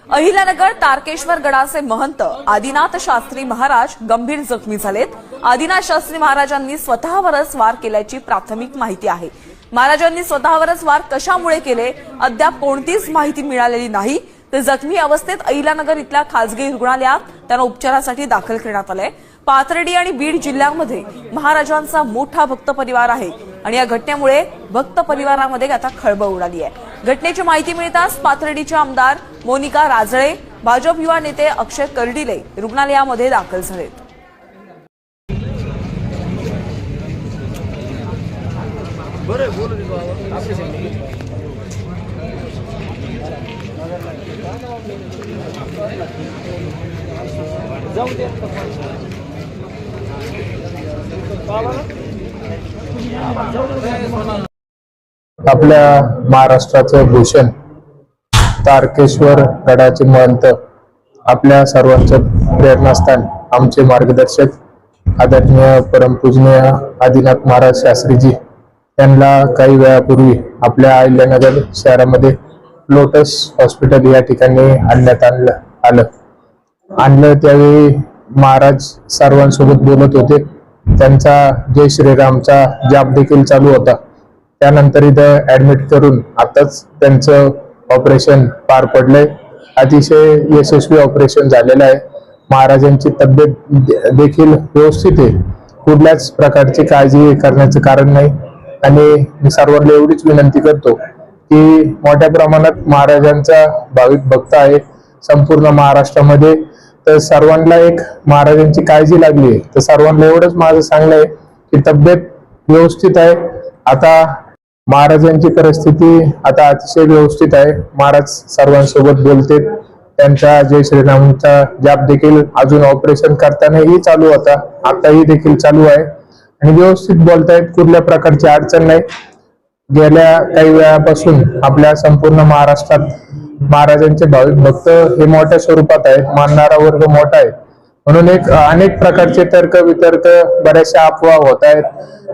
अहिल्यानगर तारकेश्वर गडाचे महंत आदिनाथ शास्त्री महाराज गंभीर जखमी झालेत। आदिनाथ शास्त्री महाराजांनी स्वतःवरच वार केल्याची प्राथमिक माहिती आहे। महाराजांनी स्वतःवरच वार कशामुळे केले अद्याप कोणतीच माहिती मिळालेली नाही। ते जखमी अवस्थेत अहिल्यानगर इथल्या खासगी रुग्णालयात त्यांना उपचारासाठी दाखल करण्यात आले। पाथर्डी आणि बीड जिल्ह्यामध्ये महाराजांचा मोठा भक्त परिवार आहे आणि या घटनेमुळे भक्त परिवारामध्ये आता खळबळ उडाली आहे। घटनेची माहिती मिळताच पाथर्डीचे आमदार मोनिका राजळे, भाजप युवा नेते अक्षय कर्डिले रुग्णालयामध्ये दाखल झाले। आपल्या महाराष्ट्राचं भूषण तारकेश्वर गडाचे महंत, आपल्या सर्वांचं प्रेरणास्थान, आमचे मार्गदर्शक आदरणीय परमपूजनीय आदिनाथ महाराज शास्त्रीजी यांना काही वेळापूर्वी आपल्या अहिल्यानगर शहरामध्ये लोटस हॉस्पिटल या ठिकाणी आणण्यात आणलं। त्यावेळी महाराज सर्वांसोबत बोलत होते। त्यांचा जय श्रीरामचा जाप देखील चालू होता। त्यानंतर इथं ऍडमिट करून आताच त्यांचं ऑपरेशन पार पडलंय। अतिशय यशस्वी ऑपरेशन झालेलं आहे। महाराजांची तब्येत देखील व्यवस्थित आहे, कुठल्याच प्रकारची काळजी करण्याचं कारण नाही। आणि मी सर्वांना एवढीच विनंती करतो की मोठ्या प्रमाणात महाराजांचा भाविक भक्त आहे संपूर्ण महाराष्ट्रामध्ये। तर सर्वांना एक महाराजांची काळजी लागली आहे, तर सर्वांना एवढंच माझं सांगणं आहे की तब्येत व्यवस्थित आहे। आता महाराजांची परिस्थिती आता अतिशय व्यवस्थित आहे। महाराज सर्वांसोबत बोलते। त्यांचा जय श्रीरामचा जाप देखील अजून ऑपरेशन करतानाही चालू होता, आताही देखील चालू आहे आणि व्यवस्थित बोलतायत, कुठल्या प्रकारची अडचण नाही। गेल्या काही वेळापासून आपल्या संपूर्ण महाराष्ट्रात महाराजांचे भाविक भक्त हे मोठ्या स्वरूपात आहेत, मानणारा वर्ग मोठा आहे। म्हणून अनेक प्रकारचे तर्क वितर्क, बऱ्याचशा अफवा होत आहेत,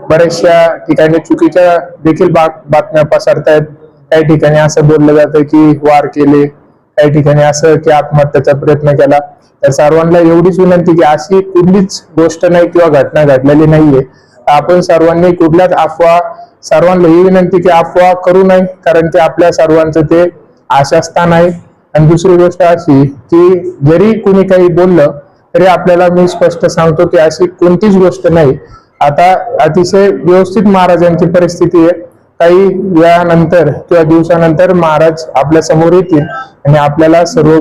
बऱ्याचशा ठिकाणी चुकीच्या देखील बातम्या पसरतायत। काही ठिकाणी असं बोललं जातं की वार केले, काही ठिकाणी असं की आत्महत्येचा प्रयत्न केला। तर सर्वांना एवढीच विनंती की अशी कुठलीच गोष्ट नाही किंवा घटना घडलेली नाहीये। आपण सर्वांनी कुठल्याच अफवा, सर्वांना ही विनंती की अफवा करू नये, कारण की आपल्या सर्वांचं ते आशास्थान आहे। आणि दुसरी गोष्ट अशी की जरी कुणी काही बोललं तरी आपल्याला मी स्पष्ट सांगतो की अशी कोणतीच गोष्ट नाही। आता अतिशय व्यवस्थित महाराजांची परिस्थिती आहे। काही वेळानंतर किंवा दिवसानंतर महाराज आपल्या समोर येतील आणि आपल्याला सर्व